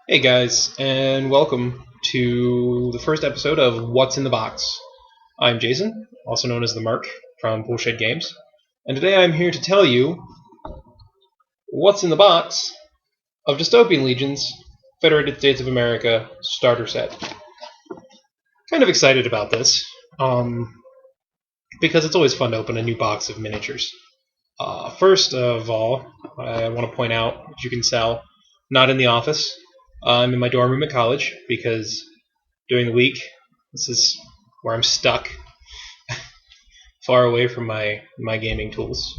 Hey guys, and welcome to the first episode of What's in the Box. I'm Jason, also known as the Merc from Poolshed Games, and today I'm here to tell you what's in the box of Dystopian Legions Federated States of America starter set. Kind of excited about this, because it's always fun to open a new box of miniatures. First of all, I want to point out, as you can tell, not in the office. I'm in my dorm room at college because during the week, this is where I'm stuck, far away from my gaming tools.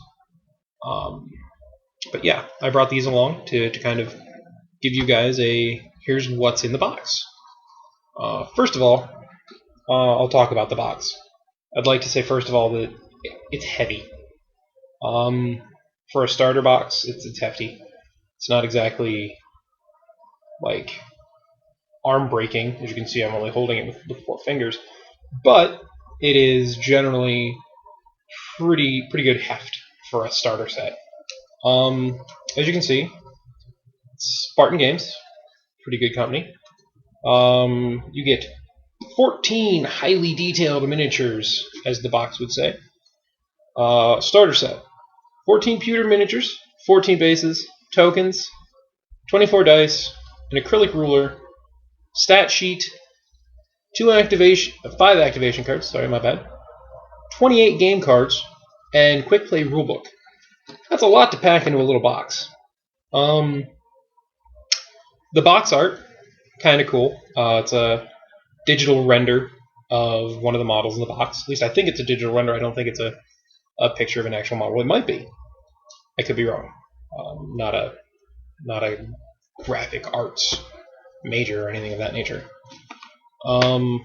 But yeah, I brought these along to kind of give you guys here's what's in the box. First of all, I'll talk about the box. I'd like to say first of all that it's heavy. For a starter box, it's hefty. It's not exactly like arm breaking. As you can see, I'm only holding it with 4 fingers, but it is generally pretty good heft for a starter set. As you can see, Spartan Games, pretty good company. You get 14 highly detailed miniatures, as the box would say. Starter set, 14 pewter miniatures, 14 bases, tokens, 24 dice, an acrylic ruler, stat sheet, 5 activation cards, sorry, my bad, 28 game cards, and quick play rulebook. That's a lot to pack into a little box. The box art, kind of cool. It's a digital render of one of the models in the box. At least I think it's a digital render. I don't think it's a picture of an actual model. It might be. I could be wrong. Not a graphic arts major or anything of that nature. On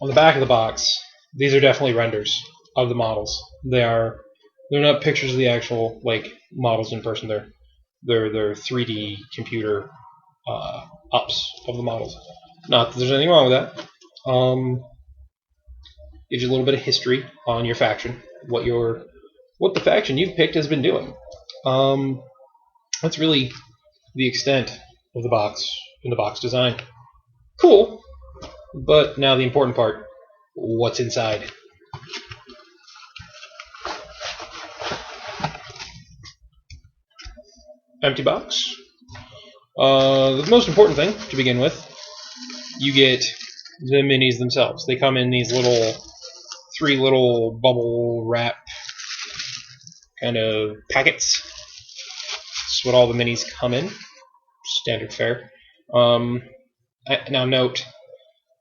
the back of the box, these are definitely renders of the models. They're not pictures of the actual models in person. They're 3D computer ups of the models. Not that there's anything wrong with that. Gives you a little bit of history on your faction, what the faction you've picked has been doing. That's really the extent of the box in the box design. Cool, but now the important part: what's inside? Empty box. The most important thing to begin with, you get the minis themselves. They come in these 3 little bubble wrap kind of packets. That's what all the minis come in. Standard fare. Now note,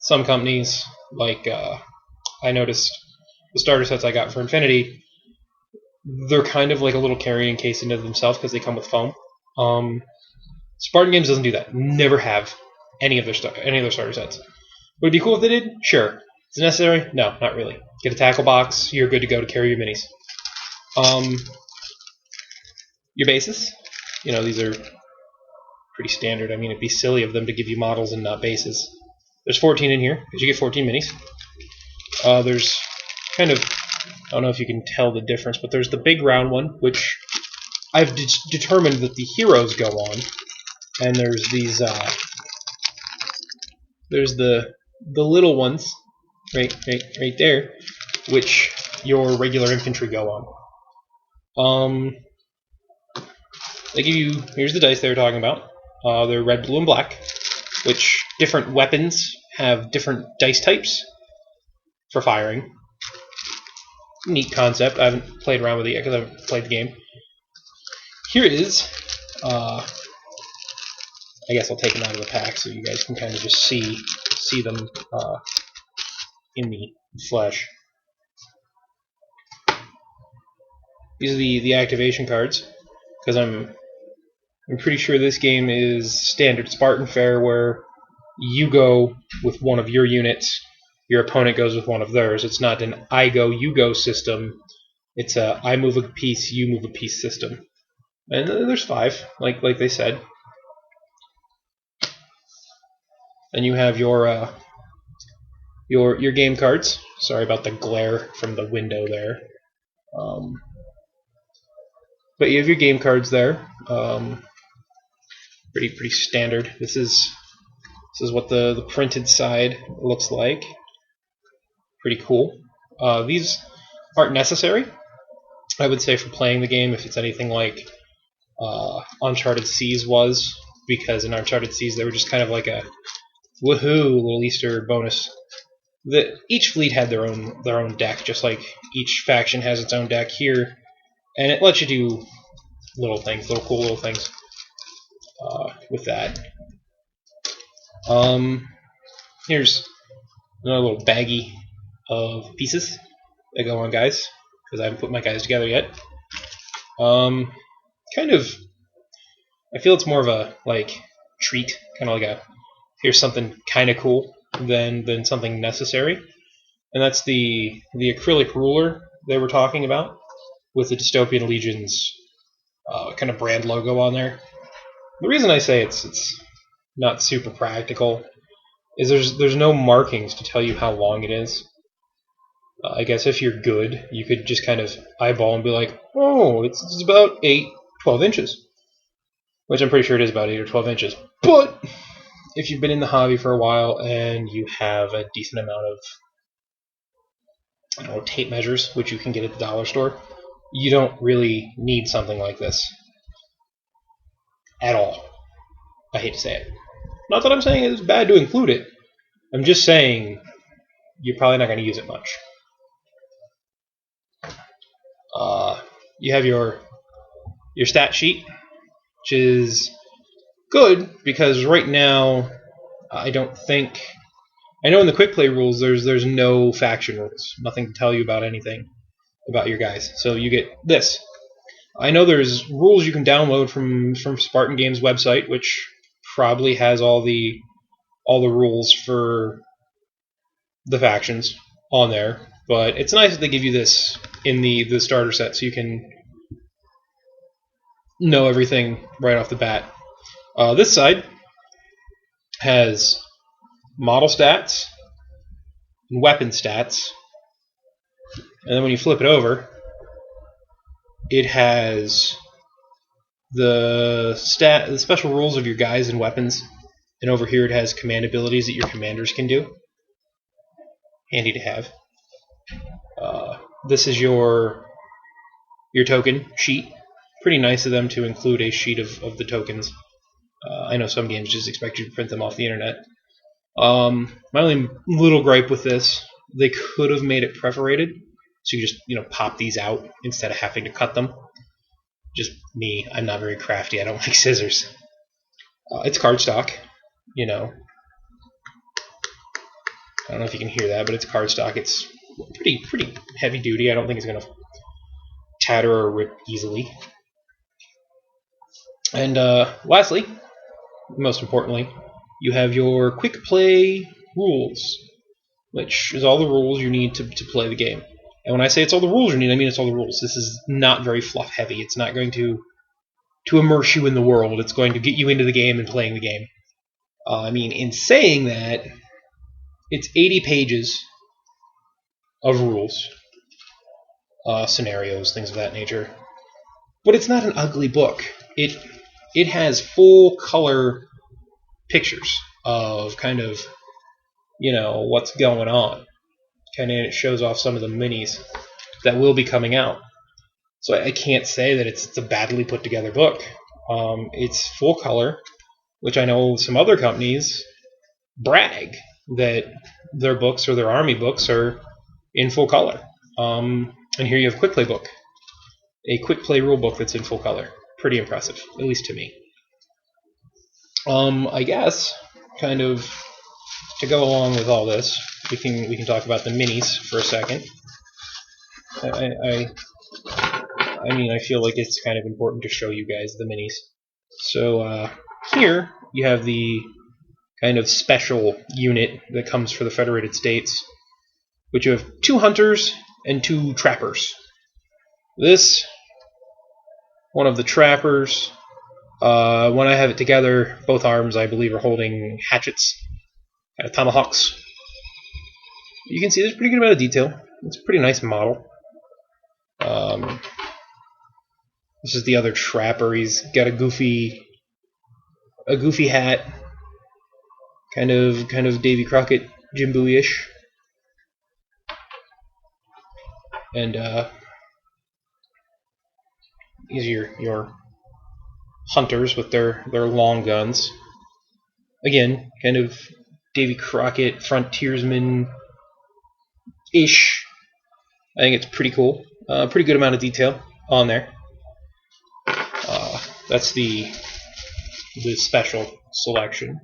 some companies, I noticed the starter sets I got for Infinity, they're kind of like a little carrying case into themselves because they come with foam. Spartan Games doesn't do that. Never have any of their starter sets. Would it be cool if they did? Sure. Is it necessary? No, not really. Get a tackle box. You're good to go to carry your minis. Your bases. These are pretty standard. I mean, it'd be silly of them to give you models and not bases. There's 14 in here because you get 14 minis. There's kind of, I don't know if you can tell the difference, but there's the big round one, which I've determined that the heroes go on, and there's these, there's the little ones, right there, which your regular infantry go on. They give you, here's the dice they were talking about. They're red, blue, and black, which different weapons have different dice types for firing. Neat concept. I haven't played around with it yet because I haven't played the game. Here it is. I guess I'll take them out of the pack so you guys can kind of just see them in the flesh. These are the activation cards, because I'm pretty sure this game is standard Spartan fare, where you go with one of your units, your opponent goes with one of theirs. It's not an I go, you go system. It's a I move a piece, you move a piece system. And there's 5, like they said. And you have your game cards. Sorry about the glare from the window there. But you have your game cards there. Pretty standard. This is This is what the printed side looks like. Pretty cool. These aren't necessary, I would say, for playing the game, if it's anything like Uncharted Seas was, because in Uncharted Seas they were just kind of like a woohoo little Easter bonus. Each fleet had their own deck, just like each faction has its own deck here, and it lets you do little things, cool little things with that. Here's another little baggie of pieces that go on guys, because I haven't put my guys together yet. Kind of, I feel it's more of a treat, kind of like a here's something kind of cool than something necessary, and that's the acrylic ruler they were talking about with the Dystopian Legions kind of brand logo on there. The reason I say it's not super practical is there's no markings to tell you how long it is. I guess if you're good, you could just kind of eyeball and be like, oh, it's about 12 inches. Which I'm pretty sure it is about 8 or 12 inches. But if you've been in the hobby for a while and you have a decent amount of tape measures, which you can get at the dollar store, you don't really need something like this at all. I hate to say it. Not that I'm saying it's bad to include it. I'm just saying you're probably not going to use it much. You have your stat sheet, which is good because right now I know in the quick play rules there's no faction rules, nothing to tell you about anything about your guys. So you get this. I know there's rules you can download from Spartan Games website, which probably has all the rules for the factions on there, but it's nice that they give you this in the starter set so you can know everything right off the bat. This side has model stats and weapon stats, and then when you flip it over, it has the special rules of your guys and weapons, and over here it has command abilities that your commanders can do. Handy to have. This is your token sheet. Pretty nice of them to include a sheet of the tokens. I know some games just expect you to print them off the internet. My only little gripe with this, they could have made it perforated, so you just pop these out instead of having to cut them. Just me, I'm not very crafty. I don't like scissors. It's cardstock, I don't know if you can hear that, but it's cardstock. It's pretty heavy duty. I don't think it's going to tatter or rip easily. And lastly, most importantly, you have your quick play rules, which is all the rules you need to play the game. And when I say it's all the rules you need, I mean it's all the rules. This is not very fluff heavy. It's not going to immerse you in the world. It's going to get you into the game and playing the game. In saying that, it's 80 pages of rules, scenarios, things of that nature. But it's not an ugly book. It has full color pictures of kind of what's going on. Kind of it shows off some of the minis that will be coming out. So I can't say that it's a badly put together book. It's full color, which I know some other companies brag that their books or their army books are in full color. And here you have a quick play book, a quick play rule book that's in full color. Pretty impressive, at least to me. I guess kind of to go along with all this, we can talk about the minis for a second. I feel like it's kind of important to show you guys the minis. So here you have the kind of special unit that comes for the Federated States, which you have 2 hunters and 2 trappers. This, one of the trappers, when I have it together, both arms I believe are holding hatchets, kind of tomahawks. You can see there's a pretty good amount of detail. It's a pretty nice model. This is the other trapper. He's got a goofy hat, kind of Davy Crockett, Jim Bowie-ish. And these are your hunters with their long guns. Again, kind of Davy Crockett, frontiersman-ish. I think it's pretty cool. Pretty good amount of detail on there. That's the special selection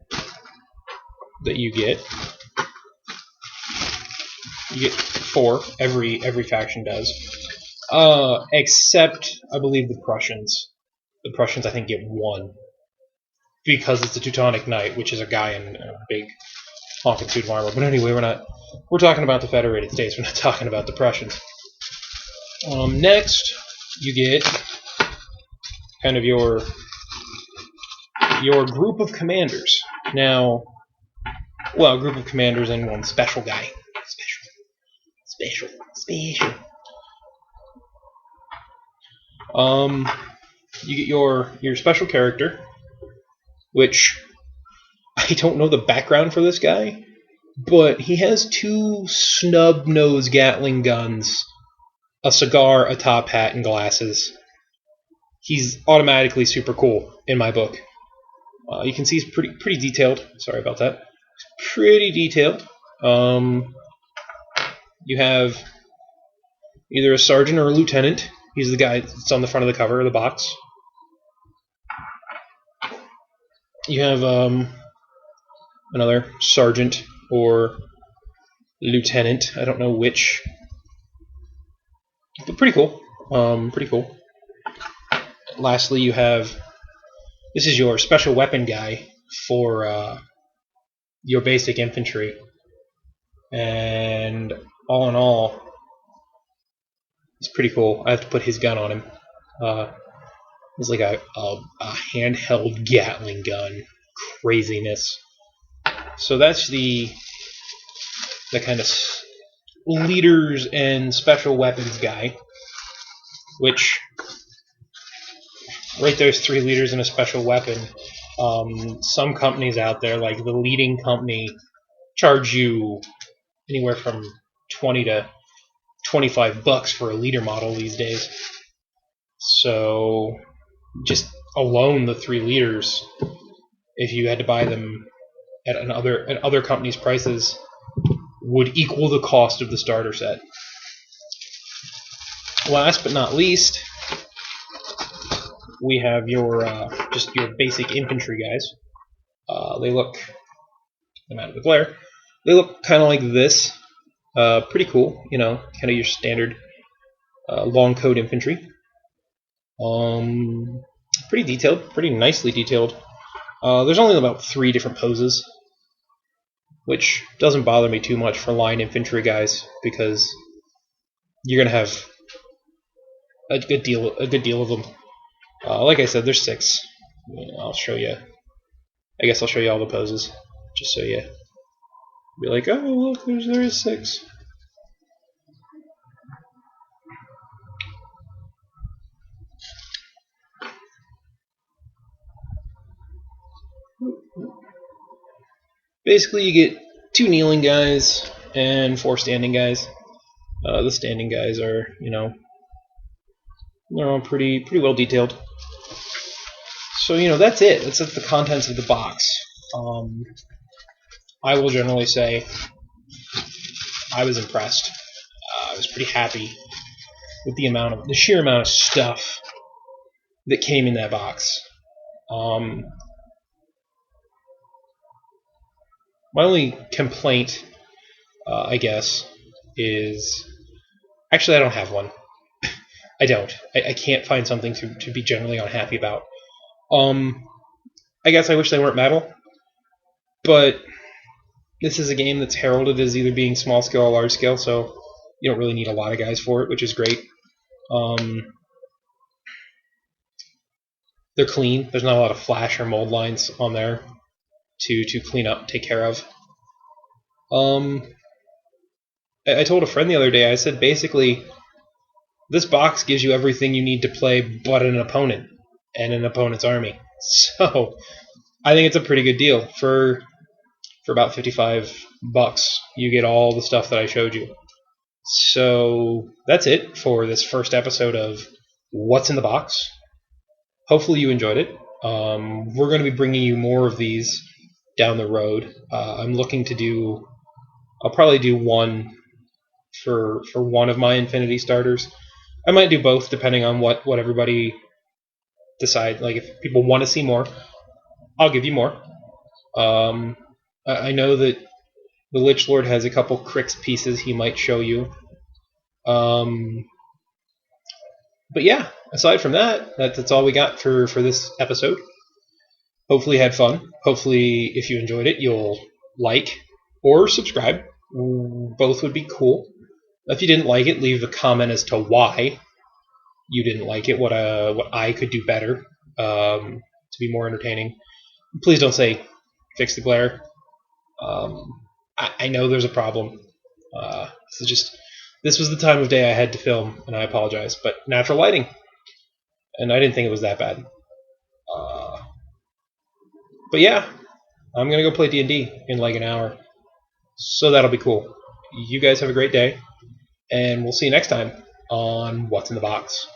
that you get. You get 4. Every faction does, except I believe the Prussians. The Prussians, I think, get 1 because it's a Teutonic Knight, which is a guy in a big honking suit of armor. But anyway, we're talking about the Federated States. We're not talking about the Prussians. Next, you get kind of your group of commanders. Now, well, a group of commanders and 1 special guy. Special. You get your special character, which I don't know the background for this guy, but he has 2 snub-nosed Gatling guns, a cigar, a top hat, and glasses. He's automatically super cool in my book. You can see he's pretty detailed. Sorry about that. Pretty detailed. You have either a sergeant or a lieutenant. He's the guy that's on the front of the cover of the box. You have another sergeant or lieutenant. I don't know which. But pretty cool. Pretty cool. Lastly, you have... This is your special weapon guy for your basic infantry. And all in all, it's pretty cool. I have to put his gun on him. It's like a handheld Gatling gun. Craziness. So that's the kind of leaders and special weapons guy. Which, right there's 3 leaders and a special weapon. Some companies out there, like the leading company, charge you anywhere from $20 to $25 for a leader model these days. So just alone the 3 leaders, if you had to buy them at other companies' prices, would equal the cost of the starter set. Last but not least, we have just your basic infantry guys. They look, I'm out of the glare. They look kind of like this. Pretty cool, you know, kind of your standard long coat infantry. Pretty detailed, pretty nicely detailed. There's only about 3 different poses, which doesn't bother me too much for line infantry guys because you're gonna have a good deal of them. Like I said, there's 6. I'll show you. I guess I'll show you all the poses, just so you be like, oh look, there is 6. Basically, you get 2 kneeling guys and 4 standing guys. The standing guys are, you know, they're all pretty well detailed. So, you know, that's it. That's the contents of the box. I will generally say I was impressed. I was pretty happy with the sheer amount of stuff that came in that box. My only complaint, I guess, is... Actually, I don't have one. I don't. I can't find something to be generally unhappy about. I guess I wish they weren't metal, but this is a game that's heralded as either being small scale or large scale, so you don't really need a lot of guys for it, which is great. They're clean. There's not a lot of flash or mold lines on there to clean up, take care of. I told a friend the other day, I said basically this box gives you everything you need to play but an opponent and an opponent's army. So I think it's a pretty good deal. For for about $55. You get all the stuff that I showed you. So that's it for this first episode of What's in the Box. Hopefully you enjoyed it. We're going to be bringing you more of these down the road. I'm looking to do... I'll probably do one for one of my Infinity starters. I might do both depending on what everybody decides. Like if people want to see more, I'll give you more. I know that the Lich Lord has a couple Crix pieces he might show you. But yeah, aside from that, that's all we got for this episode. Hopefully you had fun. Hopefully if you enjoyed it, you'll like or subscribe. Both would be cool. If you didn't like it, leave a comment as to why you didn't like it, what I could do better to be more entertaining. Please don't say fix the glare. I know there's a problem. This was the time of day I had to film, and I apologize. But natural lighting, and I didn't think it was that bad. But yeah, I'm gonna go play D&D in like an hour, so that'll be cool. You guys have a great day, and we'll see you next time on What's in the Box.